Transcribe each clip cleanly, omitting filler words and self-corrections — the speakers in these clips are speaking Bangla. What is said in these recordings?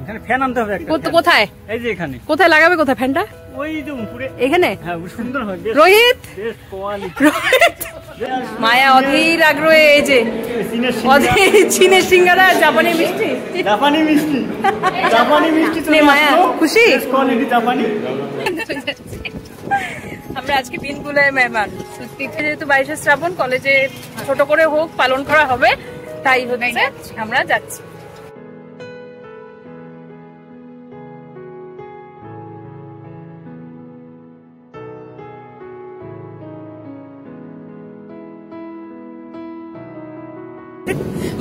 এখানে ফ্যান আনতে হবে একটা। কোথায়? এই যে এখানে। কোথায় লাগাবে? কোথায় ফ্যানটা? ওই যে উপরে। এখানে? হ্যাঁ, সুন্দর হয়। রোহিত, বেশ কোয়ালিটি। রোহিত, মায়া অধীর আগ্রহে এই যে চীনের সিঙ্গারা, জাপানি মিষ্টি। জাপানি মিষ্টি, জাপানি মিষ্টি নে মায়া, খুশি? কোয়ালিটি জাপানি। আমরা আজকে বিনকুলায় মেহমান। যেহেতু 22শে শ্রাবণ, কলেজে ছোট করে হোক পালন করা হবে, তাই হচ্ছে আমরা যাচ্ছি।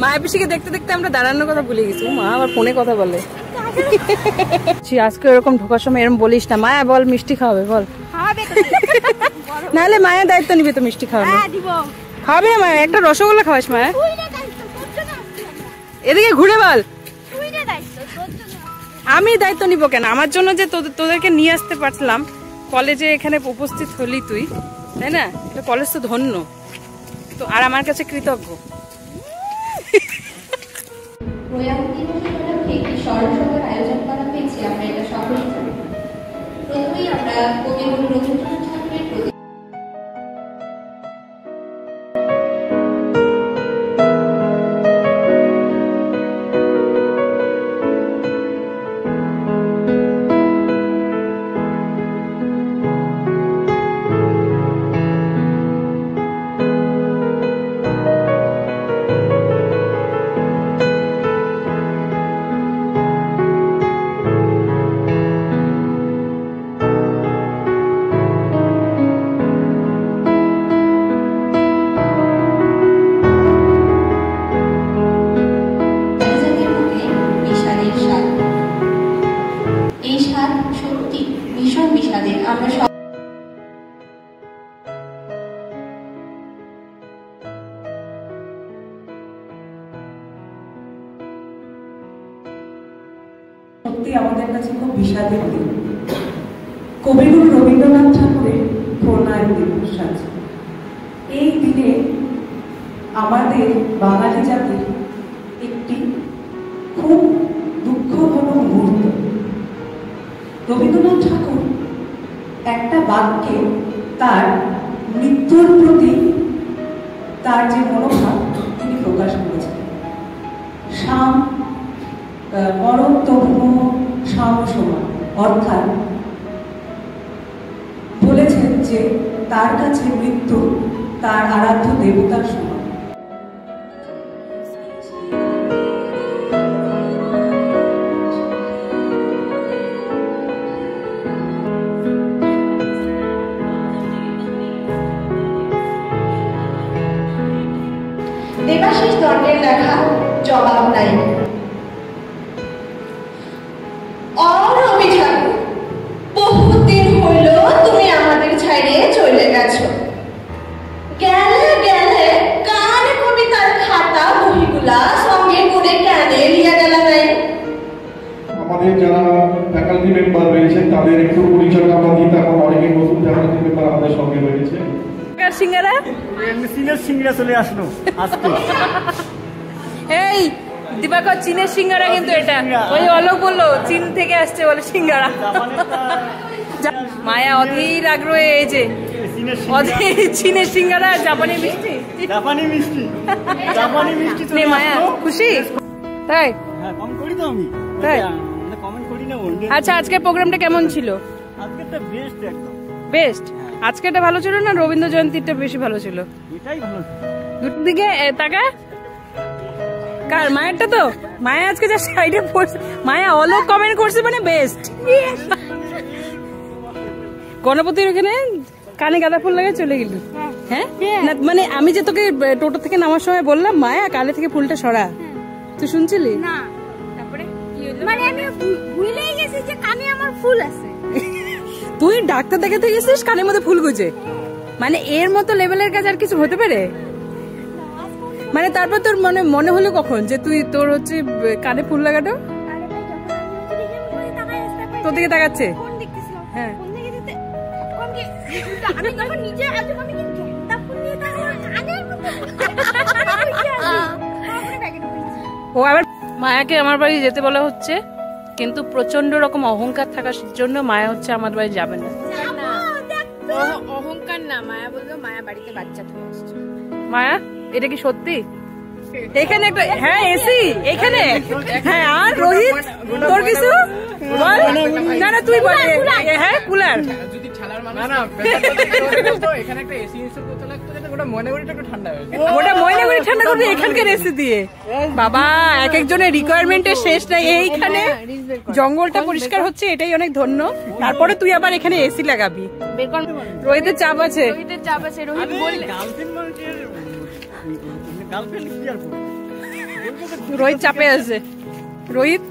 মায়া পিসিকে দেখতে দেখতে আমরা দাঁড়ানোর কথা ভুলে গেছি। মা আবার ফোনে কথা বলে। আজকে এরকম ঢোকার সময় এরকম বলিস না। মায়া বল, মিষ্টি খাওয়াবে বল। নাহলে মায়া দায়িত্ব নিবে তো মিষ্টি খাওয়াবে। খাওয়াবে না মায়া? একটা রসগোল্লা খাওয়াস মায়া। এদিকে ঘুরে বল। আমি দায়িত্ব নিব কেন? আমার জন্য যে তোদেরকে নিয়ে আসতে পারলাম কলেজে, এখানে উপস্থিত হলি তুই, তাই না? কলেজ তো ধন্য তো, আর আমার কাছে কৃতজ্ঞ। আয়োজন করা হয়েছে, আমরা এটা সকলেই জানি। প্রথমেই আমরা কবিগুরু রবীন্দ্রনাথ ঠাকুরের প্রতি আমাদের কাছে খুব বিষাদের দিন। কবিগুরু রবীন্দ্রনাথ ঠাকুরের প্রণয় দিবস আছে। এই দিনে আমাদের বাঙালি জাতির একটি খুব দুঃখঘন মুহূর্ত। রবীন্দ্রনাথ ঠাকুর একটা বাক্যে তার মৃত্যুর প্রতি তার যে মনোভাব তিনি প্রকাশ করেছেন। মরণ তবু শাম সমান, অর্থাৎ বলেছেন যে তার কাছে মৃত্যু তার আরাধ্য দেবতার সমান। দেবাশিস দণ্ডের লেখা জবাব নাই। বহুদিন হইল তুমি আমাদের ছাড়িয়ে চলে গেছো। গেলে গেলে কান কবিতার খাতা বহিগুলা সঙ্গে করে কেনে লিয়া গেল নাই? আমাদের যারা ফ্যাকাল্টি মেম্বার রয়েছে তাদের একটু পরিচয় আমরা দিই, তারপর অনেকে নতুন ফ্যাকাল্টি মেম্বার আমাদের সঙ্গে রয়েছে। সিঙ্গারা চীনের সিঙ্গারা চলে আসলো আজকে। এই দিবাকর, চীনের সিঙ্গারা কিন্তু এটা। ওই অলোক বললো চীন থেকে আসছে বলে সিঙ্গারা। মায়া অধীর আগ্রহে এই যে চীনের সিঙ্গারা, জাপানি মিষ্টি। জাপানি মিষ্টি, জাপানি মিষ্টি। নে মায়া, খুশি? তাই? হ্যাঁ, কম করি তো আমি। তাই কমেন্ট করি না। আচ্ছা, আজকের প্রোগ্রামটা কেমন ছিল? আজকেরটা বেস্ট, একদম বেস্ট। আজকেরটা ভালো ছিল না রবীন্দ্র জয়ন্তীটা বেশি ভালো ছিল? এটাই ভালো ছিল। দুটোর দিকে তাকা। কার? মায়েরটা তো। মায়া আজকে যা সাইডে পড়ছে, মায়া অলোক কমেন্ট করছে মানে বেস্ট। গণপতির ওখানে কানে গাঁদা ফুল লাগে চলে গেলি। হ্যাঁ না, মানে আমি যে তোকে টোটো থেকে নামার সময় বললাম মায়া কানে থেকে ফুলটা সরা, তুই শুনছিলি না? তারপরে মানে আমি ভুলেই গেছি যে কানে আমার ফুল আছে। তুই ডাক্তার দেখাতে গেছিস কানের মধ্যে ফুল গুজে? মানে এর মতো লেভেলের কাজ আর কিছু হতে পারে? মানে তারপর তোর মনে হলো কখন যে তুই তোর হচ্ছে কানে ফুল লাগাটো? তোর দিকে তাকাচ্ছে? হ্যাঁ। ও আবার মায়াকে আমার বাড়ি যেতে বলা হচ্ছে, কিন্তু প্রচন্ড রকম অহংকার থাকার জন্য মায়া হচ্ছে আমার বাড়ি যাবে না। অহংকার না, মায়া বললো মায়া বাড়িতে বাচ্চা থেকে আসছে। মায়া এটা কি সত্যি? এখানে একটা হ্যাঁ এসি এখানে হ্যাঁ। আর রোহিত তোর কিছু বল। না না তুই বল। হ্যাঁ কুলার ওটা ময়নাগুড়ি ঠান্ডা করবে এখানকার এসি দিয়ে। বাবা এক একজনের রিকোয়ারমেন্টের শেষ নাই। এইখানে জঙ্গলটা পরিষ্কার হচ্ছে এটাই অনেক ধন্য। তারপরে তুই আবার এখানে এসি লাগাবি। রোহিতের চাপ আছে। রোহিত বললে রোহিত চাপে আছে। রোহিত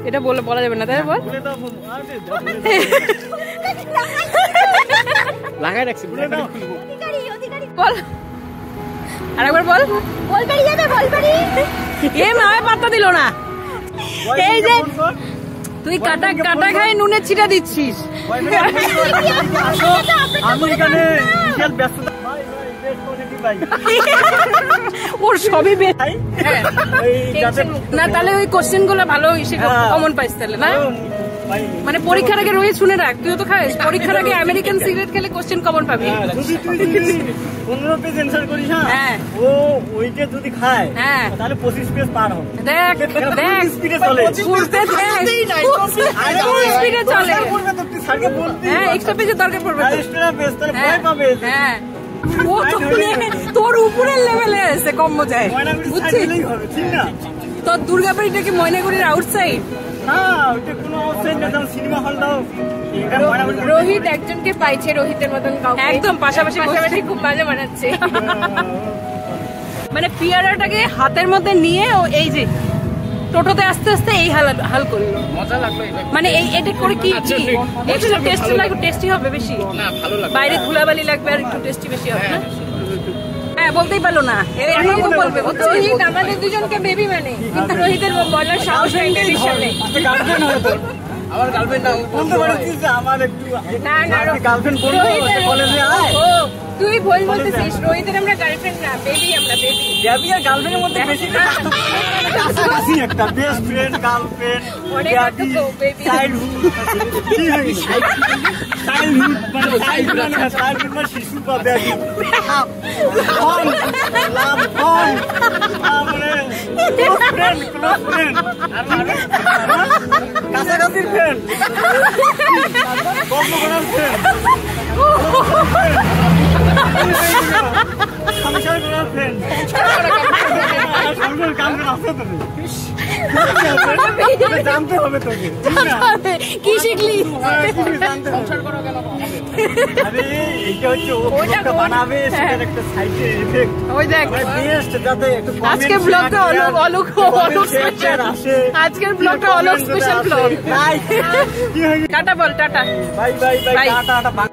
এটা বলা যাবে না তাই বল। লাগাই রাখছি বল আরেকবার বল। বলবাড়ি যাবে বলবাড়ি। এ মায় পাত্তা দিল না। এই যে তুই কাটা খাই নুনের ছিটা দিচ্ছিস। আমি এখানে বিশাল ব্যস্ততা ওর সবই না। তাহলে ওই কোশ্চেন গুলো ভালো কমন পাইস তাহলে না। মানে পরীক্ষার আগে রোহিত শুনে রাখ, তুইও তো খাস। পরীক্ষার আগে আমেরিকান সিগারেট খেলে কোশ্চেন কমন পাবি। 15 পেজ অ্যানসার করিস হ্যাঁ, ও ওইটা যদি খায় তাহলে 25 পেজ পার হবে। দেখ স্পিডে চলে স্পিডে চলে। স্যারকে বলবি হ্যাঁ এক্সট্রা পেজের দরকার পড়বে। এক্সট্রা পেজ তাহলে ভয় পাবে। হ্যাঁ ও তো তোর উপরের লেভেলে আছে কম বোঝায় বুঝছিস। ঠিক না? তোর দুর্গাবাড়িটা কি ময়নাগুড়ির আউটসাইড? রোহিত একজনকে পাইছে রোহিতের মতন কাউকে একদম পাশাপাশি খুব ভালো বানাচ্ছে। মানে পিয়ারাটাকে হাতের মধ্যে নিয়ে ও এই যে টোটোতে আস্তে আস্তে এই হাল করলো। মজা লাগলো মানে এটা করে কি এক্সট্রা টেস্টি লাগবে। টেস্টি হবে বেশি, বাইরে ধুলাবালি লাগবে আর একটু টেস্টি বেশি হবে না। হ্যাঁ বলতেই পারলো না এখন বলবে। রোহিত আমাদের দুজনকে বেবি মানে, কিন্তু রোহিতের বলার সাহস হয় বেবির সামনে। আমার গার্লফ্রেন্ড না বলতে পারছিস যে আমার একটু না গার্লফ্রেন্ড বলবো কলেজে আয়। তুই ভুল বলতেছিস, রোহিতের আমরা গার্লফ্রেন্ড না বেবি। আমরা বেবি আর গার্লফ্রেন্ডের মধ্যে বেশি কাছাকাছি একটা best friend girlfriend baby childhood মানে শিশু বা বেবি লাভ তারপরে ক্লোজ ফ্রেন্ড কাছাকাছির ফ্রেন্ড গল্প করার ফ্রেন্ড সংসার করার ফ্রেন্ড সংসার কাম করা আছে তো জানতে হবে তোকে কি শিখলি। আরে এইটা হচ্ছে ওটা বানাবে সেটার একটা সাইডের এফেক্ট। ওই দেখ বেস্ট যাতে একটু আজকের ব্লগটা অলোক স্পেশাল। আজকের ব্লগটা অলোক স্পেশাল ব্লগ। কি হয়ে টাটা বল tata bye bye bye tata.